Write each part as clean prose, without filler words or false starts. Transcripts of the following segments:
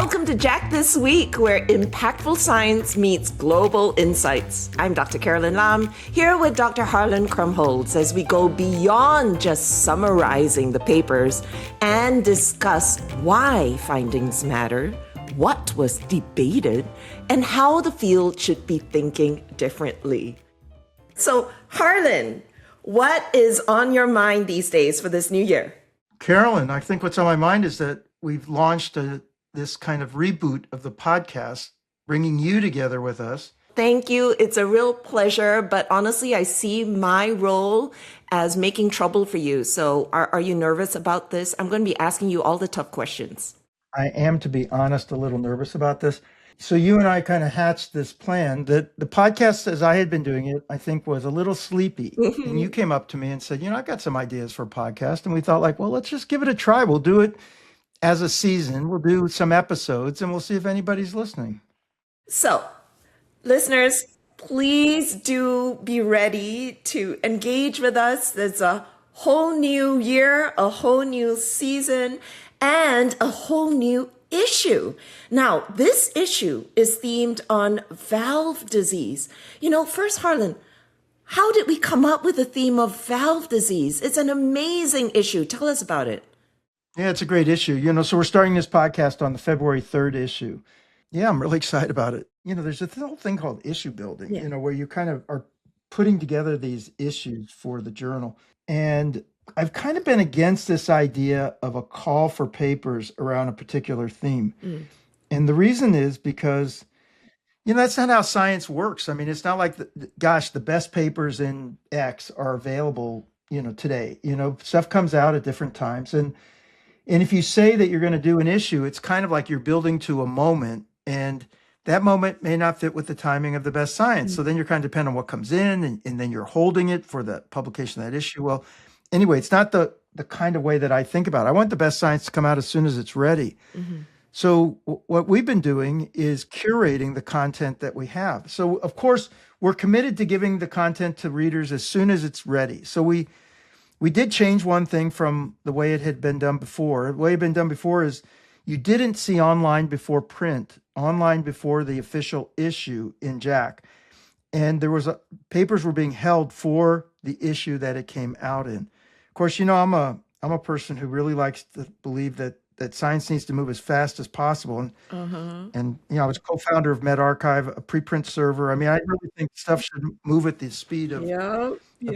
Welcome to JACC This Week, where impactful science meets global insights. I'm Dr. Carolyn Lam, here with Dr. Harlan Krumholz as we go beyond just summarizing the papers and discuss why findings matter, what was debated, and how the field should be thinking differently. So, Harlan, what is on your mind these days for this new year? Carolyn, I think what's on my mind is that we've launched this kind of reboot of the podcast, bringing you together with us. Thank you. It's a real pleasure. But honestly, I see my role as making trouble for you. So are you nervous about this? I'm going to be asking you all the tough questions. I am, to be honest, a little nervous about this. So you and I kind of hatched this plan that the podcast, as I had been doing it, I think was a little sleepy. And you came up to me and said, I've got some ideas for a podcast. And we thought well, let's just give it a try. We'll do it as a season. We'll do some episodes and we'll see if anybody's listening. So, listeners, please do be ready to engage with us. There's a whole new year, a whole new season, and a whole new issue. Now, this issue is themed on valve disease. First, Harlan, how did we come up with the theme of valve disease? It's an amazing issue. Tell us about it. Yeah, it's a great issue. So we're starting this podcast on the February 3rd issue. Yeah, I'm really excited about it. There's a whole thing called issue building, where you kind of are putting together these issues for the journal. And I've kind of been against this idea of a call for papers around a particular theme. And the reason is because, that's not how science works. I mean, it's not like, the best papers in X are available, today. Stuff comes out at different times. And if you say that you're going to do an issue, it's kind of like you're building to a moment, and that moment may not fit with the timing of the best science. So then you're kind of dependent on what comes in, and then you're holding it for the publication of that issue. Well, anyway, it's not the kind of way that I think about it. I want the best science to come out as soon as it's ready. So what we've been doing is curating the content that we have. So, of course, we're committed to giving the content to readers as soon as it's ready. So we did change one thing from the way it had been done before. The way it had been done before is you didn't see online before print, online before the official issue in JACC. And there was papers were being held for the issue that it came out in. Of course, I'm a person who really likes to believe that science needs to move as fast as possible. And I was co-founder of medRxiv, a preprint server. I mean, I really think stuff should move at the speed of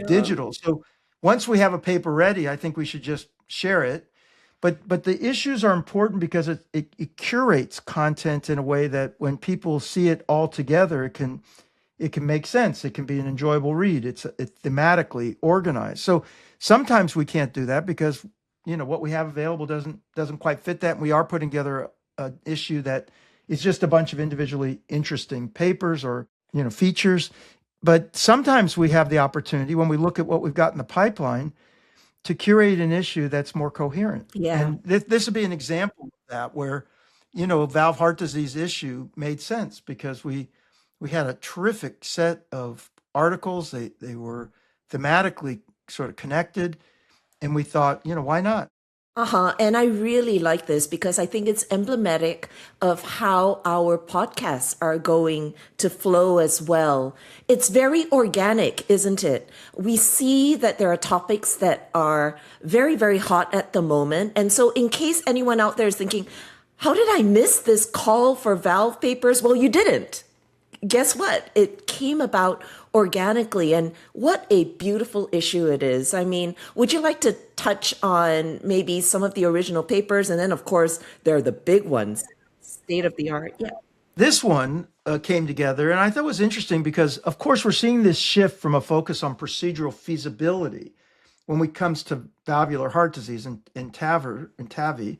digital. So once we have a paper ready, I think we should just share it. But the issues are important because it curates content in a way that when people see it all together, it can make sense. It can be an enjoyable read. It's thematically organized. So sometimes we can't do that because what we have available doesn't quite fit that. And we are putting together an issue that is just a bunch of individually interesting papers or features. But sometimes we have the opportunity, when we look at what we've got in the pipeline, to curate an issue that's more coherent. Yeah. And this would be an example of that where, a valve heart disease issue made sense because we had a terrific set of articles. They were thematically sort of connected. And we thought, why not? And I really like this because I think it's emblematic of how our podcasts are going to flow as well. It's very organic, isn't it? We see that there are topics that are very, very hot at the moment. And so in case anyone out there is thinking, how did I miss this call for valve papers? Well, you didn't. Guess what? It came about organically, and what a beautiful issue it is. I mean, would you like to touch on maybe some of the original papers? And then, of course, there are the big ones, state of the art. Yeah. This one came together, and I thought it was interesting because, of course, we're seeing this shift from a focus on procedural feasibility when it comes to valvular heart disease and TAVI,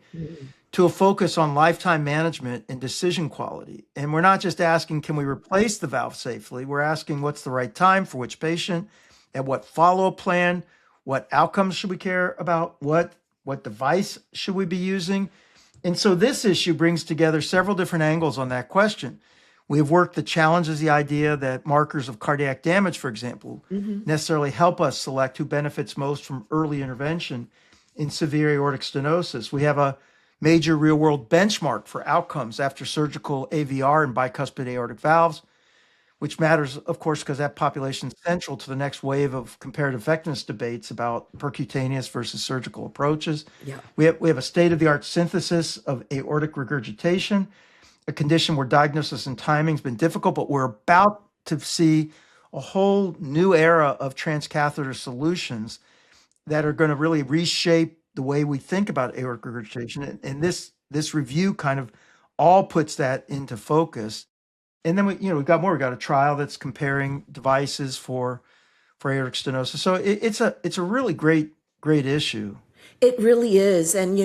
to a focus on lifetime management and decision quality. And we're not just asking, can we replace the valve safely? We're asking, what's the right time for which patient, and what follow-up plan, what outcomes should we care about, what device should we be using? And so this issue brings together several different angles on that question. We have work that challenges the idea that markers of cardiac damage, for example, necessarily help us select who benefits most from early intervention in severe aortic stenosis. We have a major real-world benchmark for outcomes after surgical AVR and bicuspid aortic valves, which matters, of course, because that population is central to the next wave of comparative effectiveness debates about percutaneous versus surgical approaches. Yeah. We have a state-of-the-art synthesis of aortic regurgitation, a condition where diagnosis and timing has been difficult, but we're about to see a whole new era of transcatheter solutions that are going to really reshape the way we think about aortic regurgitation. And this review kind of all puts that into focus. And then we've got more. We got a trial that's comparing devices for aortic stenosis. So it's a really great issue. It really is. And,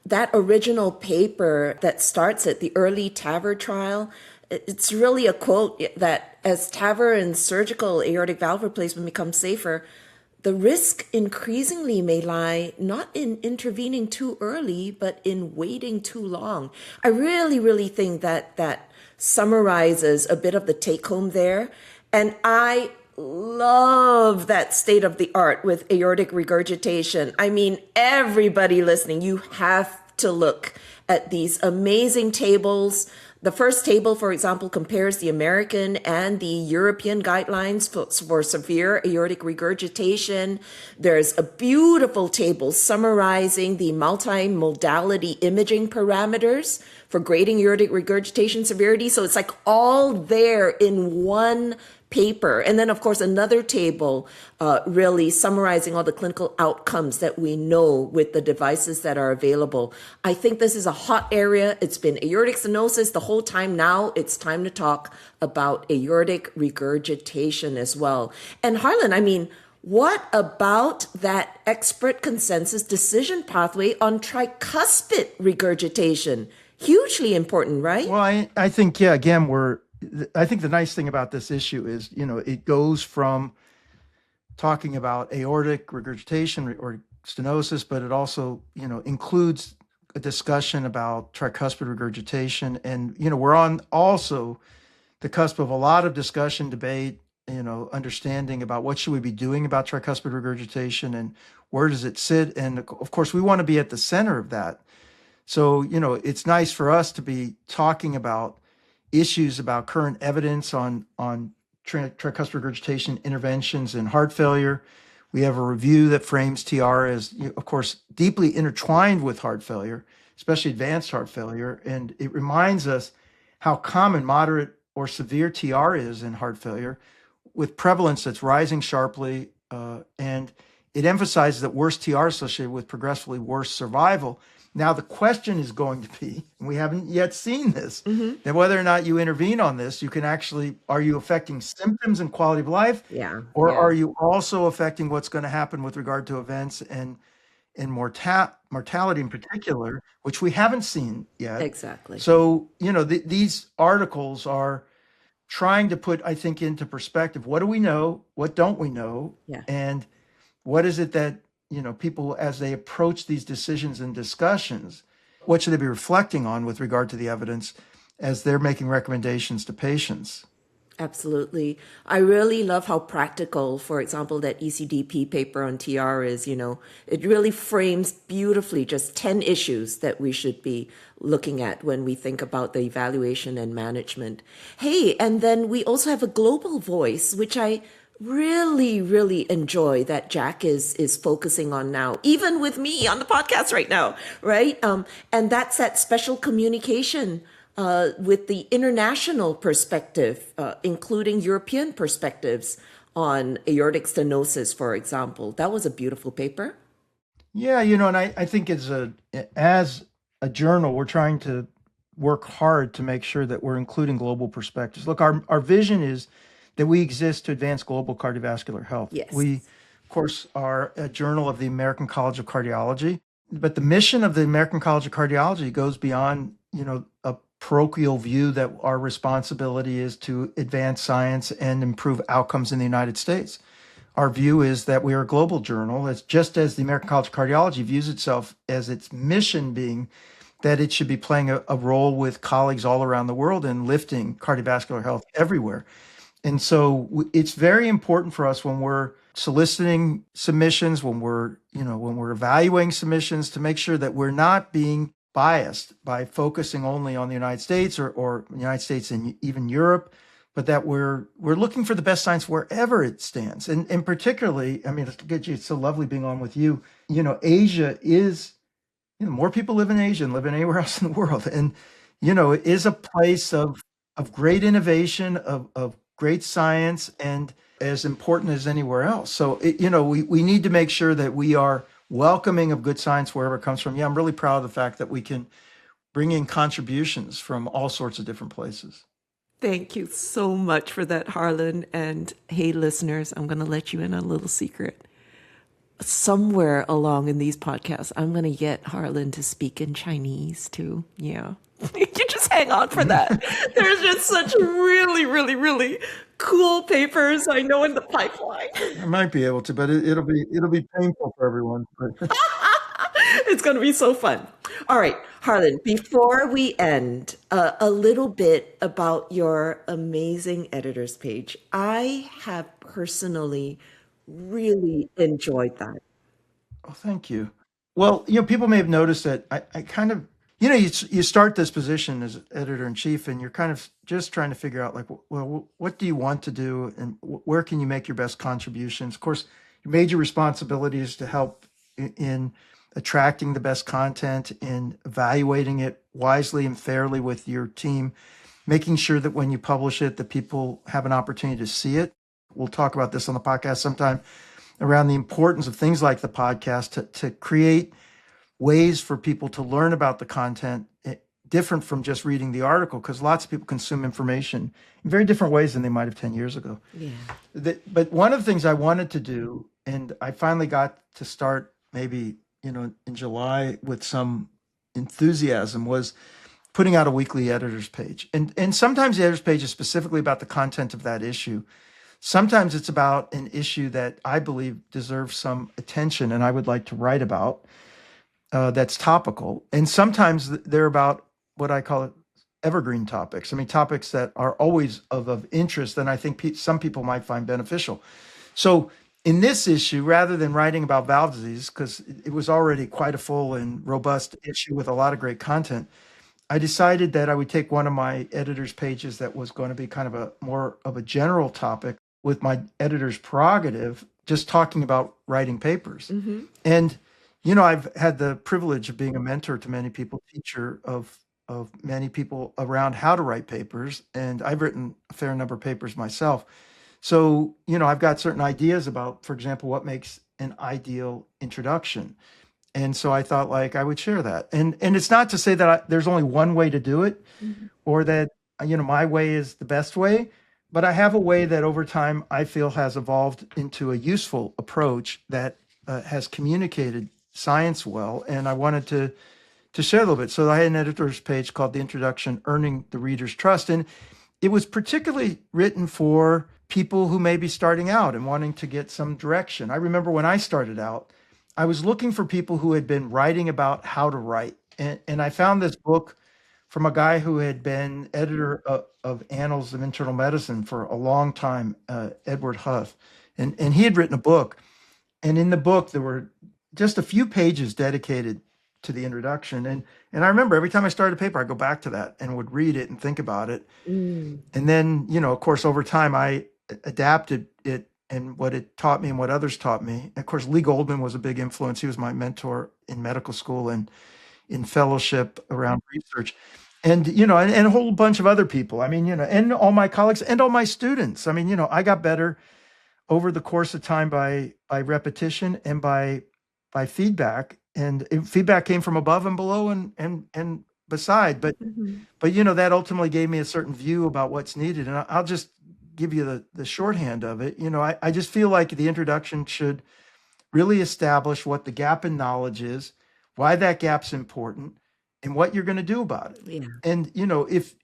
that original paper that starts at the early TAVR trial, it's really a quote that as TAVR and surgical aortic valve replacement become safer, the risk increasingly may lie not in intervening too early, but in waiting too long. I really, really think that summarizes a bit of the take home there. And I love that state of the art with aortic regurgitation. I mean, everybody listening, you have to look at these amazing tables. The first table, for example, compares the American and the European guidelines for severe aortic regurgitation. There's a beautiful table summarizing the multimodality imaging parameters for grading aortic regurgitation severity. So it's like all there in one paper. And then, of course, another table really summarizing all the clinical outcomes that we know with the devices that are available. I think this is a hot area. It's been aortic stenosis the whole time. Now it's time to talk about aortic regurgitation as well. And Harlan, I mean, what about that expert consensus decision pathway on tricuspid regurgitation? Hugely important, right? Well, I think, yeah, again, I think the nice thing about this issue is, it goes from talking about aortic regurgitation or stenosis, but it also, includes a discussion about tricuspid regurgitation. And, we're on also the cusp of a lot of discussion, debate, understanding about what should we be doing about tricuspid regurgitation and where does it sit? And of course, we want to be at the center of that. So, it's nice for us to be talking about issues about current evidence on tricuspid regurgitation interventions in heart failure. We have a review that frames TR as, of course, deeply intertwined with heart failure, especially advanced heart failure. And it reminds us how common moderate or severe TR is in heart failure, with prevalence that's rising sharply. And it emphasizes that worse TR is associated with progressively worse survival. Now, the question is going to be, and we haven't yet seen this, that whether or not you intervene on this, you can actually, are you affecting symptoms and quality of life? Yeah. Or are you also affecting what's going to happen with regard to events and mortality in particular, which we haven't seen yet? Exactly. So, these articles are trying to put, I think, into perspective, what do we know? What don't we know? Yeah. And what is it that, people, as they approach these decisions and discussions, what should they be reflecting on with regard to the evidence as they're making recommendations to patients? Absolutely. I really love how practical, for example, that ECDP paper on TR is, it really frames beautifully just 10 issues that we should be looking at when we think about the evaluation and management. Hey, and then we also have a global voice, which I really, really enjoy that JACC is focusing on now, even with me on the podcast right now, right? And that's that special communication with the international perspective, including European perspectives on aortic stenosis, for example. That was a beautiful paper. Yeah, and I think as a journal, we're trying to work hard to make sure that we're including global perspectives. Look, our vision is that we exist to advance global cardiovascular health. Yes. We, of course, are a journal of the American College of Cardiology, but the mission of the American College of Cardiology goes beyond, a parochial view that our responsibility is to advance science and improve outcomes in the United States. Our view is that we are a global journal. It's just as the American College of Cardiology views itself as its mission being that it should be playing a role with colleagues all around the world in lifting cardiovascular health everywhere. And so it's very important for us when we're soliciting submissions, when we're evaluating submissions, to make sure that we're not being biased by focusing only on the United States or the United States and even Europe, but that we're looking for the best science wherever it stands. And particularly, I mean, it's so lovely being on with you. Asia is, more people live in Asia than live in anywhere else in the world. And, it is a place of great innovation, of great science, and as important as anywhere else. So, we need to make sure that we are welcoming of good science wherever it comes from. Yeah, I'm really proud of the fact that we can bring in contributions from all sorts of different places. Thank you so much for that, Harlan. And hey, listeners, I'm going to let you in on a little secret. Somewhere along in these podcasts, I'm going to get Harlan to speak in Chinese too. Yeah. You just hang on for that. There's just such really, really, really cool papers I know in the pipeline. I might be able to, but it'll be painful for everyone. But It's going to be so fun. All right, Harlan, before we end, a little bit about your amazing editor's page. I have personally really enjoyed that. Oh, thank you. Well, people may have noticed that I kind of, you start this position as editor in chief, and you're kind of just trying to figure out, like, well, what do you want to do, and where can you make your best contributions? Of course, your major responsibility is to help in attracting the best content, in evaluating it wisely and fairly with your team, making sure that when you publish it, that people have an opportunity to see it. We'll talk about this on the podcast sometime, around the importance of things like the podcast to create ways for people to learn about the content different from just reading the article, because lots of people consume information in very different ways than they might have 10 years ago. Yeah. But one of the things I wanted to do, and I finally got to start maybe, in July with some enthusiasm, was putting out a weekly editor's page. And sometimes the editor's page is specifically about the content of that issue. Sometimes it's about an issue that I believe deserves some attention and I would like to write about, that's topical. And sometimes they're about what I call evergreen topics. I mean, topics that are always of interest and I think some people might find beneficial. So in this issue, rather than writing about valve disease, because it was already quite a full and robust issue with a lot of great content, I decided that I would take one of my editor's pages that was going to be kind of more of a general topic, with my editor's prerogative, just talking about writing papers. Mm-hmm. And, I've had the privilege of being a mentor to many people, teacher of many people around how to write papers. And I've written a fair number of papers myself. So, I've got certain ideas about, for example, what makes an ideal introduction. And so I thought, like, I would share that. And it's not to say that there's only one way to do it, Mm-hmm. or that, my way is the best way. But I have a way that over time I feel has evolved into a useful approach that has communicated science well. And I wanted to share a little bit. So I had an editor's page called The Introduction, Earning the Reader's Trust. And it was particularly written for people who may be starting out and wanting to get some direction. I remember when I started out, I was looking for people who had been writing about how to write. And I found this book from a guy who had been editor of Annals of Internal Medicine for a long time, Edward Huth. And he had written a book. And in the book, there were just a few pages dedicated to the introduction. And I remember every time I started a paper, I'd go back to that and would read it and think about it. Mm. And then, of course, over time, I adapted it and what it taught me and what others taught me. Of course, Lee Goldman was a big influence. He was my mentor in medical school and in fellowship around research. And, and a whole bunch of other people. I mean, and all my colleagues and all my students. I mean, I got better over the course of time by repetition and by feedback. And feedback came from above and below and beside. But, Mm-hmm. but that ultimately gave me a certain view about what's needed. And I'll just give you the shorthand of it. I just feel like the introduction should really establish what the gap in knowledge is, why that gap's important, and what you're going to do about it. Yeah. And,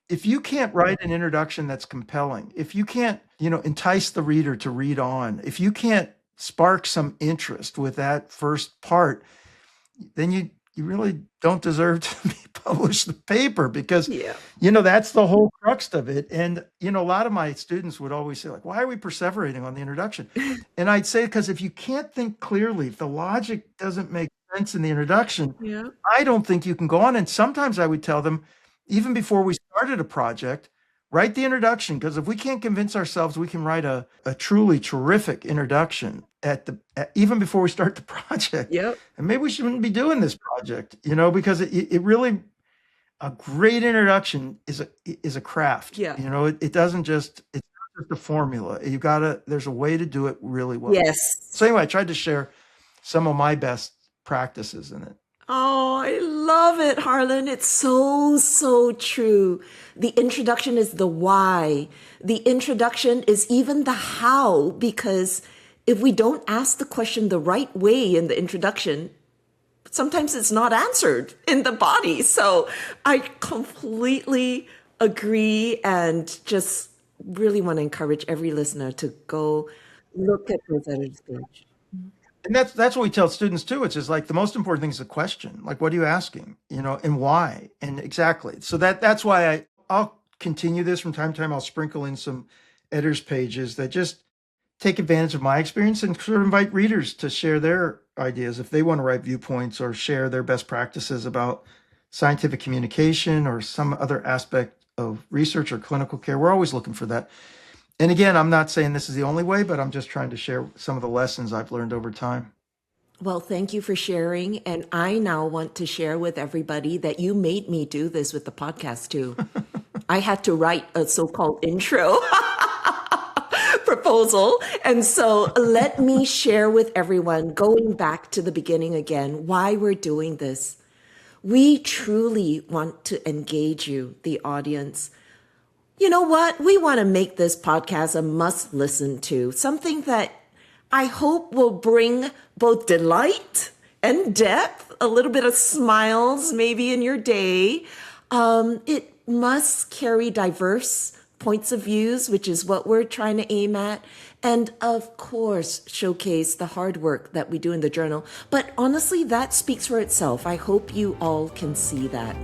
if you can't write an introduction that's compelling, if you can't, entice the reader to read on, if you can't spark some interest with that first part, then you really don't deserve to be published the paper, because, Yeah. that's the whole crux of it. And, a lot of my students would always say, like, why are we perseverating on the introduction? And I'd say, because if you can't think clearly, if the logic doesn't make sense in the introduction, Yeah. I don't think you can go on. And sometimes I would tell them, even before we started a project, write the introduction, because if we can't convince ourselves we can write a truly terrific introduction even before we start the project, Yep. and maybe we shouldn't be doing this project, because it really, a great introduction is a craft. Yeah. It doesn't just, it's not just a formula. There's a way to do it really well. Yes. So anyway, I tried to share some of my best practices in it. Oh, I love it, Harlan. It's so, so true. The introduction is the why. The introduction is even the how, because if we don't ask the question the right way in the introduction, sometimes it's not answered in the body. So I completely agree, and just really want to encourage every listener to go look at Rosetta's page. And that's what we tell students too. It's just like the most important thing is the question. Like, what are you asking? And why? And exactly. So that's why I'll continue this from time to time. I'll sprinkle in some editors' pages that just take advantage of my experience and sort of invite readers to share their ideas if they want to write viewpoints or share their best practices about scientific communication or some other aspect of research or clinical care. We're always looking for that. And again, I'm not saying this is the only way, but I'm just trying to share some of the lessons I've learned over time. Well, thank you for sharing. And I now want to share with everybody that you made me do this with the podcast too. I had to write a so-called intro proposal. And so let me share with everyone, going back to the beginning again, why we're doing this. We truly want to engage you, the audience. You know what? We want to make this podcast a must listen to, something that I hope will bring both delight and depth, a little bit of smiles maybe in your day. It must carry diverse points of views, which is what we're trying to aim at. And of course, showcase the hard work that we do in the journal. But honestly, that speaks for itself. I hope you all can see that.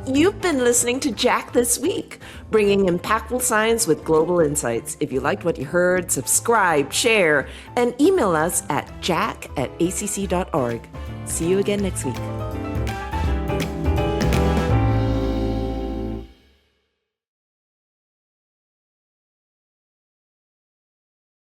You've been listening to JACC This Week, bringing impactful science with global insights. If you liked what you heard, subscribe, share, and email us at jacc@acc.org. See you again next week.